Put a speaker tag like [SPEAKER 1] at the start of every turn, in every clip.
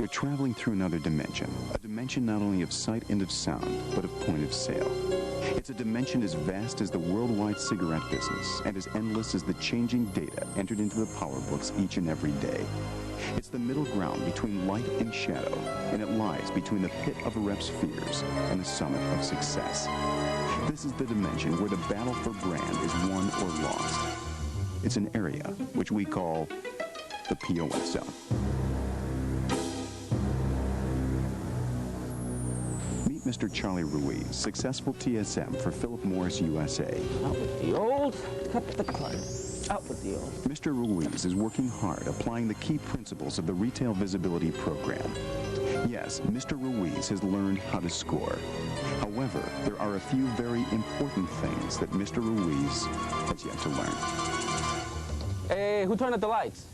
[SPEAKER 1] We're traveling through another dimension, a dimension not only of sight and of sound, but of point of sale. It's a dimension as vast as the worldwide cigarette business and as endless as the changing data entered into the power books each and every day. It's the middle ground between light and shadow, and it lies between the pit of a rep's fears and the summit of success. This is the dimension where the battle for brand is won or lost. It's an area which we call the POS Zone. Meet Mr. Charlie Ruiz, successful TSM for Philip Morris USA.
[SPEAKER 2] Out with the old, cut the clutter. Out with the old.
[SPEAKER 1] Mr. Ruiz is working hard applying the key principles of the Retail Visibility Program. Yes, Mr. Ruiz has learned how to score. However, there are a few very important things that Mr. Ruiz has yet to learn.
[SPEAKER 2] Hey, who turned out the lights?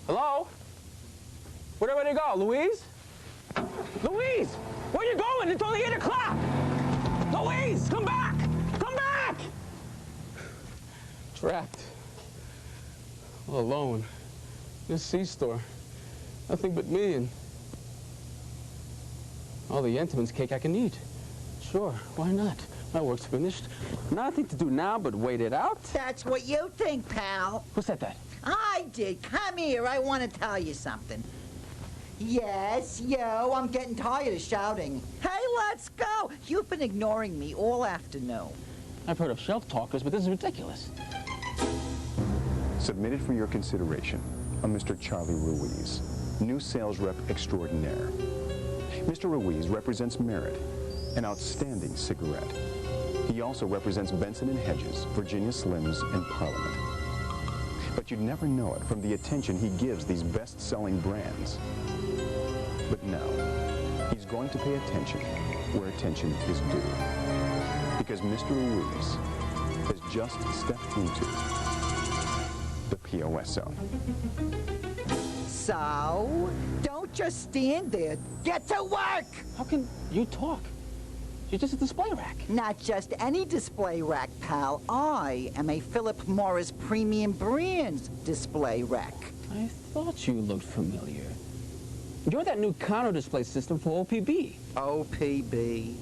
[SPEAKER 2] Hello? Where'd everybody go? Louise? Louise! Where you going? It's only 8 o'clock! Louise, come back! Come back! Trapped. All alone. In a C-store. Nothing but me and all the Entenmann's cake I can eat. Sure, why not? My work's finished. Nothing to do now but wait it out.
[SPEAKER 3] That's what you think, pal.
[SPEAKER 2] Who said that?
[SPEAKER 3] I did. Come here. I want to tell you something. Yes, yo, I'm getting tired of shouting. Hey, let's go. You've been ignoring me all afternoon.
[SPEAKER 2] I've heard of shelf talkers, but this is ridiculous.
[SPEAKER 1] Submitted for your consideration, a Mr. Charlie Ruiz, new sales rep extraordinaire. Mr. Ruiz represents Merit, an outstanding cigarette. He also represents Benson & Hedges, Virginia Slims, and Parliament. But you'd never know it from the attention he gives these best-selling brands. But now, he's going to pay attention where attention is due. Because Mr. Ruiz has just stepped into the POS Zone.
[SPEAKER 3] So, don't just stand there. Get to work!
[SPEAKER 2] How can you talk? You're just a display rack.
[SPEAKER 3] Not just any display rack, pal. I am a Philip Morris Premium Brands display rack.
[SPEAKER 2] I thought you looked familiar. You're that new counter display system for OPB.
[SPEAKER 3] OPB.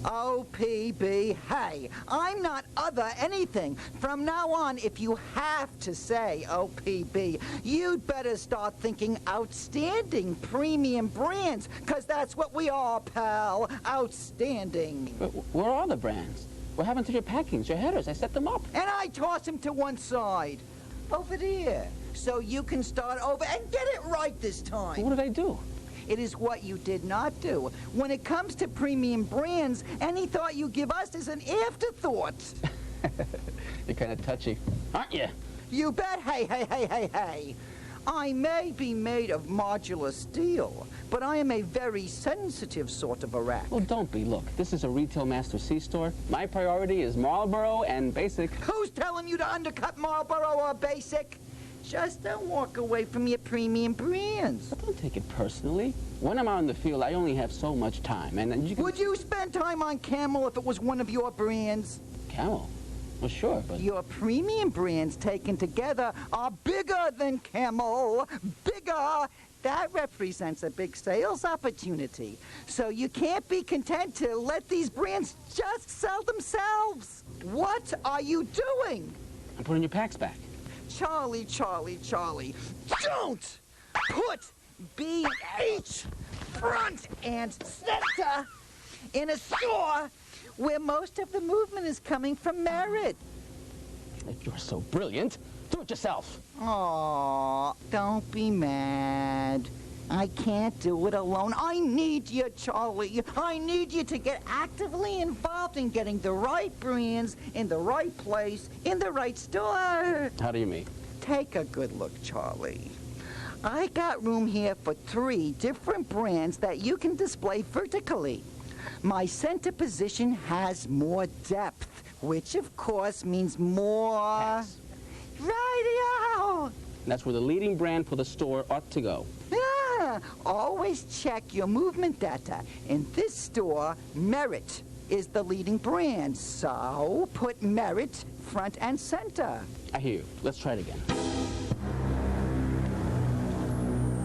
[SPEAKER 3] OPB. Hey, I'm not other anything. From now on, if you have to say OPB, you'd better start thinking outstanding premium brands, because that's what we are, pal. Outstanding.
[SPEAKER 2] But where are the brands? What happened to your packings, your headers? I set them up.
[SPEAKER 3] And I toss them to one side. Over there. So you can start over and get it right this time.
[SPEAKER 2] What did I do?
[SPEAKER 3] It is what you did not do. When it comes to premium brands, any thought you give us is an afterthought.
[SPEAKER 2] You're kind of touchy, aren't you?
[SPEAKER 3] You bet. Hey, hey, hey, hey, hey. I may be made of modular steel, but I am a very sensitive sort of a rack.
[SPEAKER 2] Well, don't be. Look, this is a Retail Master C-store. My priority is Marlboro and Basic.
[SPEAKER 3] Who's telling you to undercut Marlboro or Basic? Just don't walk away from your premium brands.
[SPEAKER 2] But don't take it personally. When I'm out in the field, I only have so much time, and you can...
[SPEAKER 3] Would you spend time on Camel if it was one of your brands?
[SPEAKER 2] Camel? Well, sure, but...
[SPEAKER 3] Your premium brands taken together are bigger than Camel. Bigger! That represents a big sales opportunity. So you can't be content to let these brands just sell themselves. What are you doing?
[SPEAKER 2] I'm putting your packs back.
[SPEAKER 3] Charlie, Charlie, Charlie, don't put BH front and center in a store where most of the movement is coming from Merit.
[SPEAKER 2] If you're so brilliant, do it yourself.
[SPEAKER 3] Aw, don't be mad. I can't do it alone. I need you, Charlie. I need you to get actively involved in getting the right brands in the right place, in the right store.
[SPEAKER 2] How do you mean?
[SPEAKER 3] Take a good look, Charlie. I got room here for 3 different brands that you can display vertically. My center position has more depth, which of course means more...
[SPEAKER 2] Pass.
[SPEAKER 3] Radio!
[SPEAKER 2] That's where the leading brand for the store ought to go.
[SPEAKER 3] Yeah, always check your movement data. In this store, Merit is the leading brand, so put Merit front and center.
[SPEAKER 2] I hear you. Let's try it again.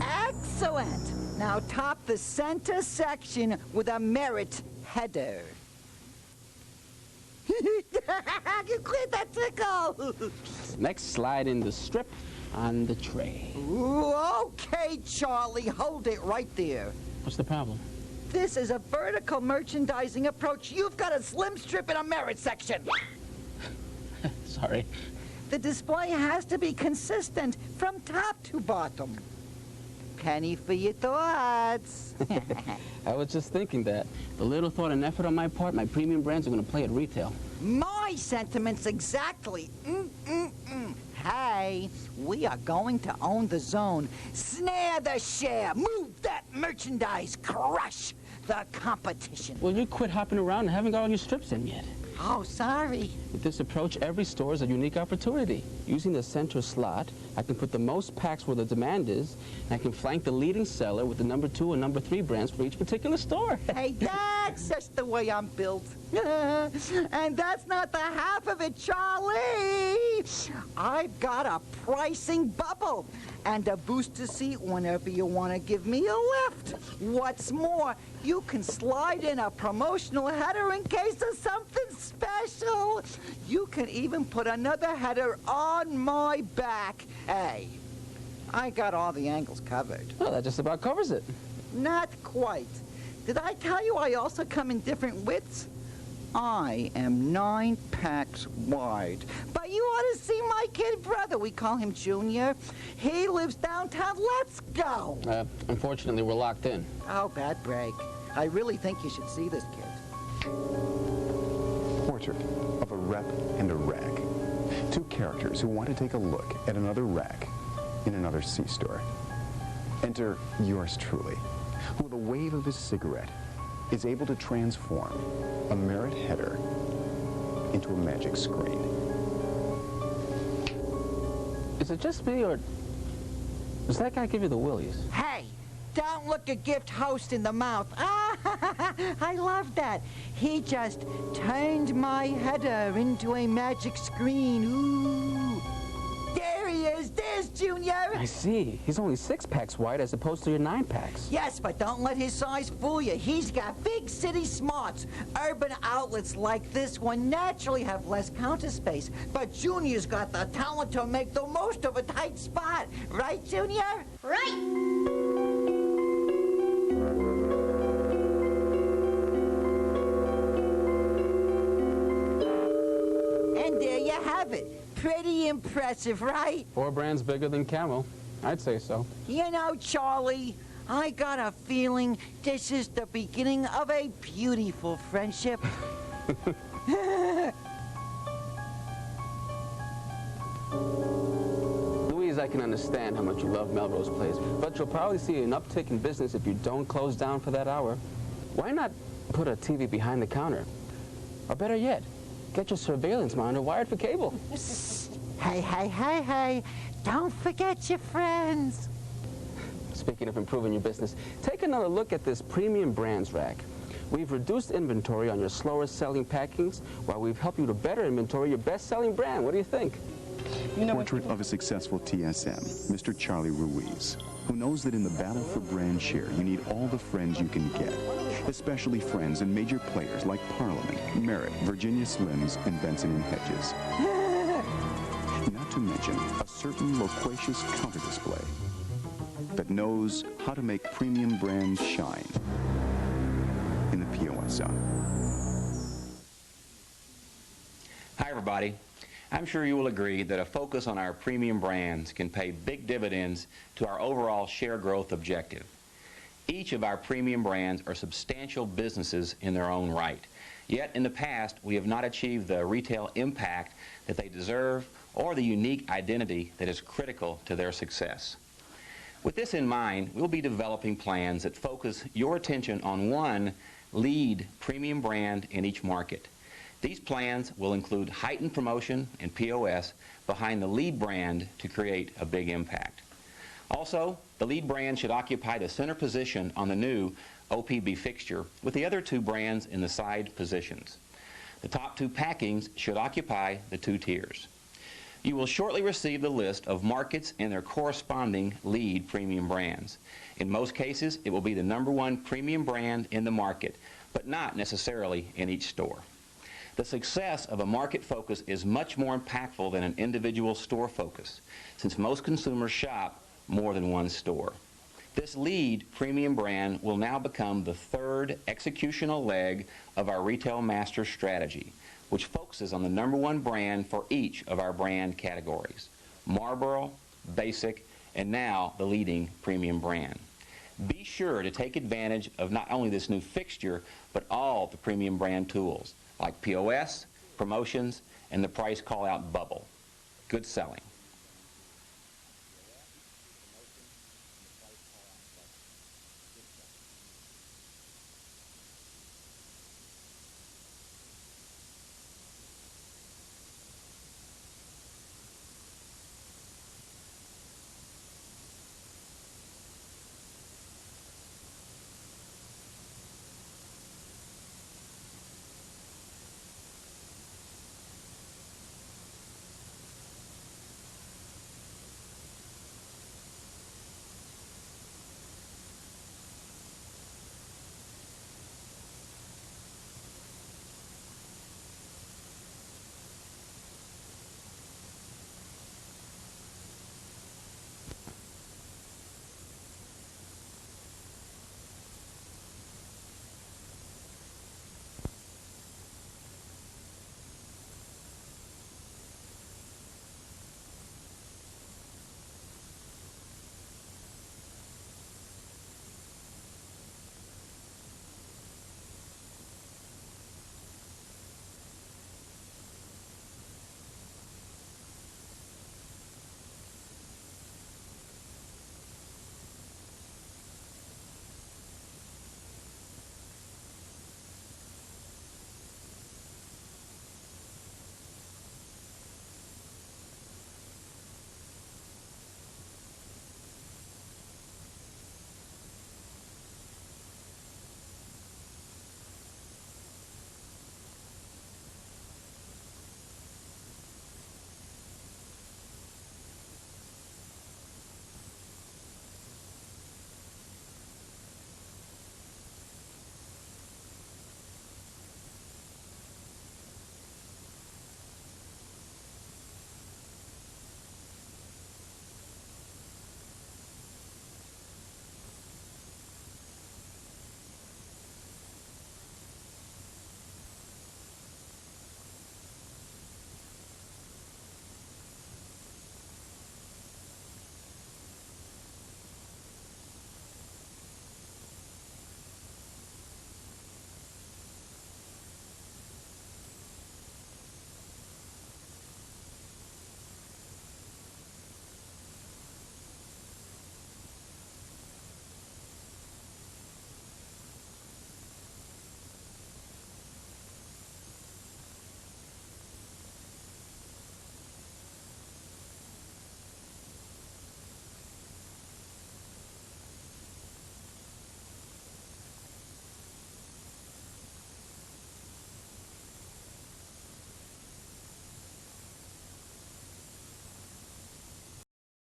[SPEAKER 3] Excellent! Now top the center section with a merit header. You cleared that tickle!
[SPEAKER 2] Next, slide in the strip on the tray.
[SPEAKER 3] Ooh, okay, Charlie, hold it right there.
[SPEAKER 2] What's the problem?
[SPEAKER 3] This is a vertical merchandising approach. You've got a slim strip in a merit section.
[SPEAKER 2] Sorry.
[SPEAKER 3] The display has to be consistent from top to bottom. Penny for your thoughts.
[SPEAKER 2] I was just thinking that. The little thought and effort on my part, my premium brands are going to play at retail.
[SPEAKER 3] My sentiments exactly. Hey, we are going to own the zone. Snare the share. Move that merchandise. Crush the competition.
[SPEAKER 2] Well, you quit hopping around and haven't got all your strips in yet.
[SPEAKER 3] Oh, sorry.
[SPEAKER 2] With this approach, every store is a unique opportunity. Using the center slot, I can put the most packs where the demand is, and I can flank the leading seller with the number 2 and number 3 brands for each particular store.
[SPEAKER 3] Hey, that's just the way I'm built. And that's not the half of it, Charlie. I've got a pricing bubble and a booster seat whenever you want to give me a lift. What's more, you can slide in a promotional header in case of something special. You can even put another header on my back. Hey, I got all the angles covered.
[SPEAKER 2] Well, that just about covers it.
[SPEAKER 3] Not quite. Did I tell you I also come in different widths? I am 9 packs wide. But you ought to see my kid brother. We call him Junior. He lives downtown. Let's go.
[SPEAKER 2] Unfortunately, we're locked in.
[SPEAKER 3] Oh, bad break. I really think you should see this kid.
[SPEAKER 1] Portrait of a rep and a rack. 2 characters who want to take a look at another rack in another C-store. Enter yours truly, who with a wave of his cigarette is able to transform a merit header into a magic screen.
[SPEAKER 2] Is it just me, or does that guy give you the willies?
[SPEAKER 3] Hey, don't look a gift host in the mouth. Ah, I love that. He just turned my header into a magic screen. Ooh. There he is. There's Junior.
[SPEAKER 2] I see. He's only 6 packs wide as opposed to your 9 packs.
[SPEAKER 3] Yes, but don't let his size fool you. He's got big city smarts. Urban outlets like this one naturally have less counter space. But Junior's got the talent to make the most of a tight spot. Right, Junior?
[SPEAKER 4] Right.
[SPEAKER 3] And there you have it. Pretty impressive, right?
[SPEAKER 2] 4 brands bigger than Camel. I'd say so.
[SPEAKER 3] You know, Charlie, I got a feeling this is the beginning of a beautiful friendship.
[SPEAKER 2] Louise, I can understand how much you love Melrose Place, but you'll probably see an uptick in business if you don't close down for that hour. Why not put a TV behind the counter? Or better yet, get your surveillance monitor wired for cable.
[SPEAKER 3] Hey. Don't forget your friends.
[SPEAKER 2] Speaking of improving your business, take another look at this premium brands rack. We've reduced inventory on your slower selling packings while we've helped you to better inventory your best-selling brand. What do you think?
[SPEAKER 1] Portrait of a successful TSM, Mr. Charlie Ruiz, who knows that in the battle for brand share, you need all the friends you can get, especially friends and major players like Parliament, Merritt, Virginia Slims, and Benson and Hedges. Not to mention a certain loquacious counter-display that knows how to make premium brands shine in the POS Zone.
[SPEAKER 5] Hi, everybody. I'm sure you will agree that a focus on our premium brands can pay big dividends to our overall share growth objective. Each of our premium brands are substantial businesses in their own right. Yet in the past, we have not achieved the retail impact that they deserve or the unique identity that is critical to their success. With this in mind, we'll be developing plans that focus your attention on one lead premium brand in each market. These plans will include heightened promotion and POS behind the lead brand to create a big impact. Also, the lead brand should occupy the center position on the new OPB fixture with the other 2 brands in the side positions. The top 2 packings should occupy the 2 tiers. You will shortly receive the list of markets and their corresponding lead premium brands. In most cases, it will be the #1 premium brand in the market, but not necessarily in each store. The success of a market focus is much more impactful than an individual store focus, since most consumers shop more than one store. This lead premium brand will now become the third executional leg of our Retail Master strategy, which focuses on the #1 brand for each of our brand categories: Marlboro, Basic, and now the leading premium brand. Be sure to take advantage of not only this new fixture, but all the premium brand tools like POS, promotions, and the price call-out bubble. Good selling.